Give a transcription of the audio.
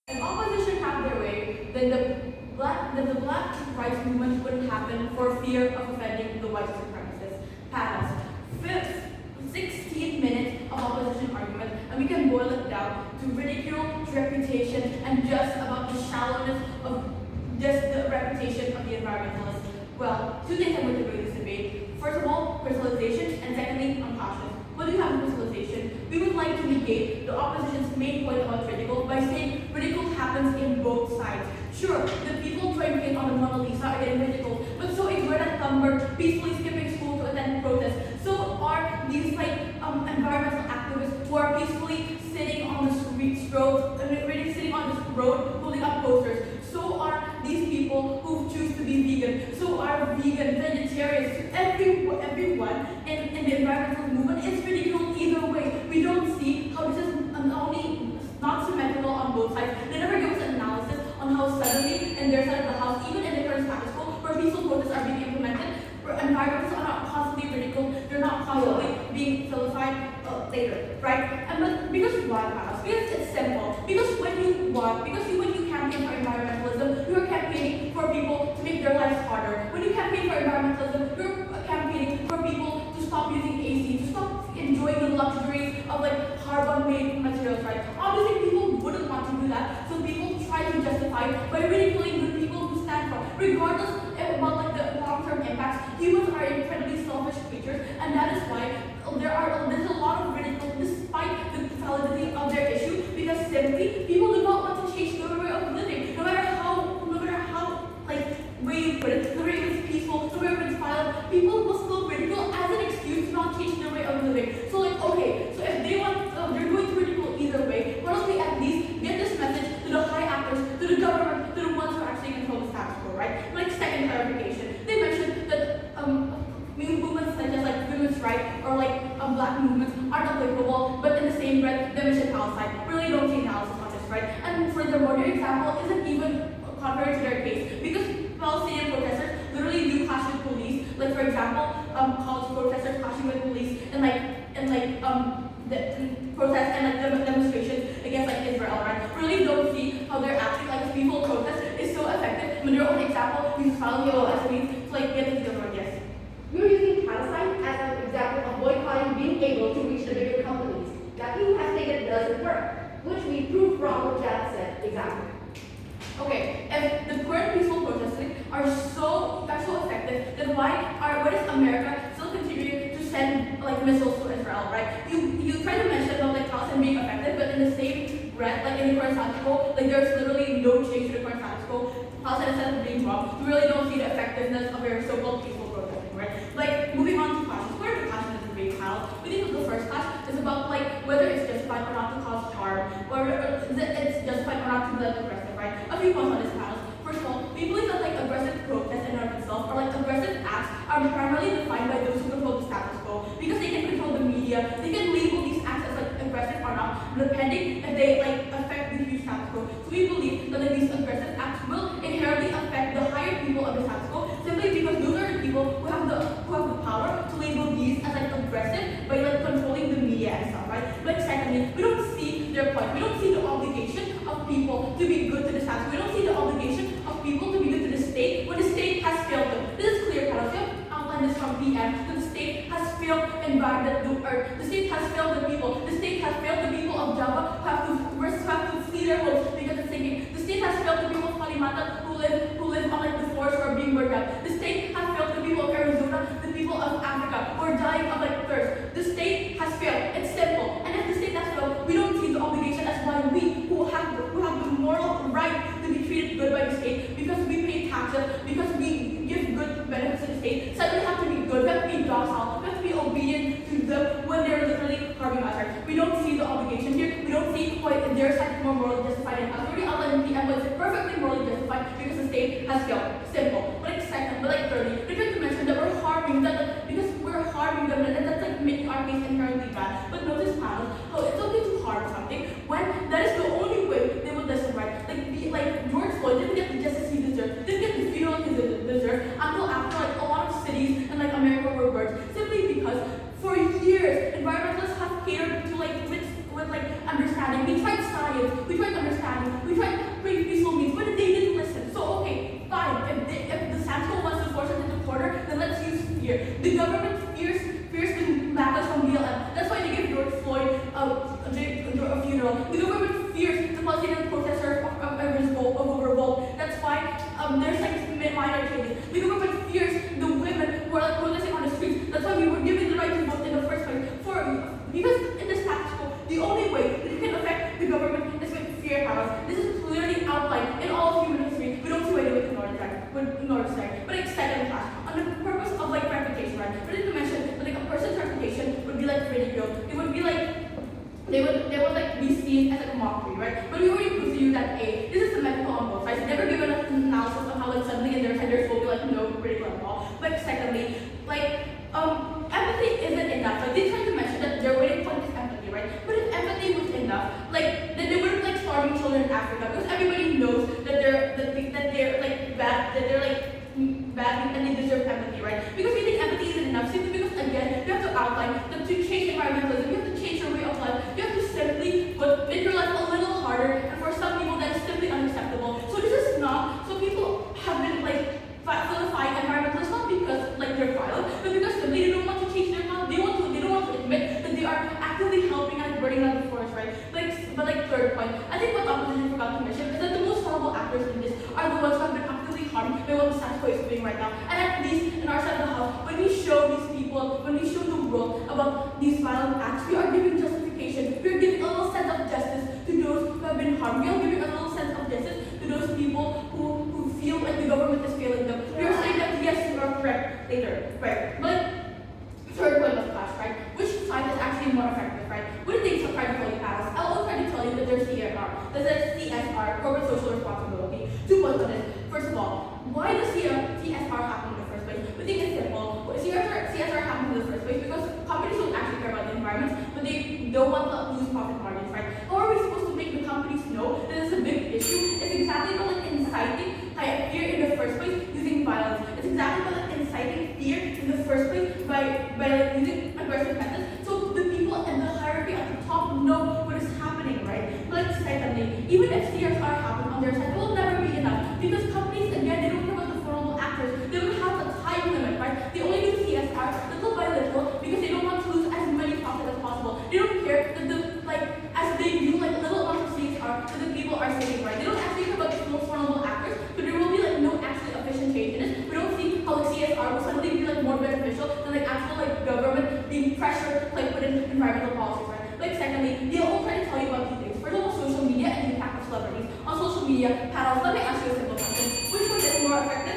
If opposition had their way, then the black rights movement wouldn't happen for fear of offending the white supremacists. Panels. 16 minutes of opposition argument, and we can boil it down to ridicule, to reputation, and just about the shallowness of just the reputation of the environmentalists. Well, two things I'm going to bring this debate. First of all, personalization, and secondly, compassion. What do you have in personalization? We would like to negate the opposition's main point about ridicule by saying ridicule happens in both sides. Sure, the people trying to get on the Mona Lisa are getting ridiculed, but so is Greta Thunberg peacefully skipping school to attend protests. So are these environmental activists who are peacefully sitting on the sitting on this road holding up posters. So are these people who choose to be vegan. So are vegan, vegetarians, everyone in the environmental movement is ridiculed either way. We don't see how this is only not symmetrical on both sides. They never give us an analysis on how suddenly in their side of the house, even in the current status quo, where peaceful protests are being implemented, where environmentalists are not constantly ridiculed, they're not constantly being vilified later, right? But because why, Miles? Because it's simple. Because when you campaign for environmentalism, you are campaigning for people to make their lives harder. When you campaign for environmentalism, you're campaigning for people to stop using AC, to stop enjoying the luxuries of carbon-made materials, right? Obviously, people wouldn't want to do that, so people try to justify by ridiculing the people who stand for, regardless about the long-term impacts. Humans are incredibly selfish creatures, and that is why there's a lot of ridicule despite the validity of their issue, because simply people do not want to change their way of living, no matter how way you put it, no matter if it's peaceful, no matter if it's violent, people will still ridicule as an excuse to not change their way of living. So okay, so if they want, they're going to ridicule either way, why don't we at least get this message to the high actors, to the government, to the ones who actually control the status quo, right? Second clarification, they mentioned that movements such as women's rights or black movements aren't applicable, but in the same breath they mention Palestine. Really don't see analysis on this, right? And furthermore, their example isn't even contrary to their case, because Palestinian protesters literally do clash with police. For example, college protesters clashing with police and the protests and demonstrations against Israel, right? Really don't see how they're acting like a peaceful protest is so effective when their own example uses violence as a means to get this government. Yes. We're using Palestine as an example of boycotting being able to reach the bigger companies. That you have stated doesn't work, which we proved wrong with that said example. Okay, if the current peaceful protesting are so effective, then why is America still continuing to send missiles to Israel, right? You try to mention about Palestine being effective, but in the same breath, in the current status quo, there's literally no change to the current status quo. Palestine instead of being bombed, we really don't see the effectiveness of their so-called peaceful protesting, right? Moving on to clashes. Where the clashes is a big panel. We think the first clash is about whether it's justified or not to cause harm, or it's justified or not to be aggressive, right? A few points on this panel. First of all, we believe that aggressive protests in and of itself or aggressive acts are primarily defined by those who control the status quo, because they can control the media, they can label these acts as aggressive or not, depending if they affect the huge status quo. So we believe that these aggressive acts will inherently affect the higher people of the status quo, simply because those are the people who have the power to label these as aggressive by controlling the media and stuff, right? Secondly, we don't see their point. We don't see the obligation of people to be good to the status quo. We don't see the obligation of people to be good to the state when the state has failed them. This is clear, Carlos. You have outlined this from PM. That the state has failed the state has failed the people. The state has failed the people of Java who have to flee their homes because it's sinking. The state has failed the people of Kalimantan who live on the forest or are being burned out. The state has failed the people of Arizona, the people of Africa who are dying of thirst. The state has failed. It's simple. And if the state has failed, we don't see the obligation as why we who have the moral right to be treated good by the state, because we pay taxes, because we give good benefits to the state, suddenly have to be good, we have to be docile, we have to be obedient to them when they're literally harming us. We don't see the obligation here. We don't see why their side is more morally justified and us. We already outlined in PM, but it's perfectly morally justified because the state has failed. Simple. Thirdly, we try to mention that we're harming them because we're harming them, and that's making our case inherently bad. But notice, panels, how it's okay to harm something when that is the only way they will listen, right? George Floyd didn't get the justice he deserved, didn't get the funeral he deserved until after a lot of cities in America were burned, simply because for years environmentalists have catered to with understanding. We tried science, we tried understanding, we tried Palestinian protesters of a revolt. That's why there's like minor changes. The government fears the women who are like protesting on the streets. That's why we were given the right to vote in the first place. Because in the status quo, the only way that you can affect the government is with fear powers. This is clearly outlined in all of human history. We don't see why they would ignore it, but it's second class. On the purpose of like reputation, right? We didn't mention that like a person's reputation would be like ridiculed. It would be like they would like be seen as like a mockery, right? But we already proved to you that this is symmetrical on both sides. Never given us an analysis of how like suddenly in their head there's will be like no critical at all. But secondly, like empathy isn't enough. Like they tried to mention that their waiting point is empathy, right? But if empathy was enough, like then they wouldn't like starving children in Africa because everybody knows that they're like bad, that they're like bad and they deserve empathy, right? Because we think empathy isn't enough simply because again you have to outline that to change environmentalism, you have to change your way of life, you have to simply make your life a little harder, and for some people that is simply unacceptable. So this is not so people have been like vilifying environmentalists not because like they're violent, but because simply they don't want to change their life. They don't want to admit that they are actively helping and burning down the forest, right? But third point, I think what opposition forgot to mention is that the most horrible actors in this are the ones who have been actively harmed by what the status quo is doing right now. And at least in our side of the house, when we show these people, when we show the world about these violent acts, we are giving justification. We are giving a little sense of justice to those who have been harmed. We are giving a little sense of justice to those people who feel like the government is failing them. We are saying that yes, you are correct later, right? But third point of class, right? Which side is actually more effective, right? What do they try to tell you, Alice? I'll try to tell you that there's CSR, corporate social responsibility. 2 points on this. First of all, why does CSR happen in the first place? We think it's simple. CSR happens in the first place because companies don't actually care about the environment, but they don't want to lose profit margins, right? How are we supposed to make the companies know that it's a big issue? It's exactly about like inciting fear in the first place using violence. It's exactly about like inciting fear in the first place by like using aggressive methods. So the people in the hierarchy at the top know what is happening, right? But secondly, even if CSR happens on their side, it will never be enough because companies again they don't care about the vulnerable actors. They don't have a time limit, right? They only do CSR little by little because they don't want to lose as many profit as possible. They don't care that as they do like little amounts of CSR that the people are saving, right? They don't actually care about the most vulnerable actors, but there will be like no actually efficient change in it. We don't see how like CSR will suddenly be like more beneficial than like actual like government being pressured to like put in environmental policies, right? Like secondly, they all try to tell you about two things. First of all, social media and the impact of celebrities. On social media panels, let me ask you a simple question. Which one is more effective?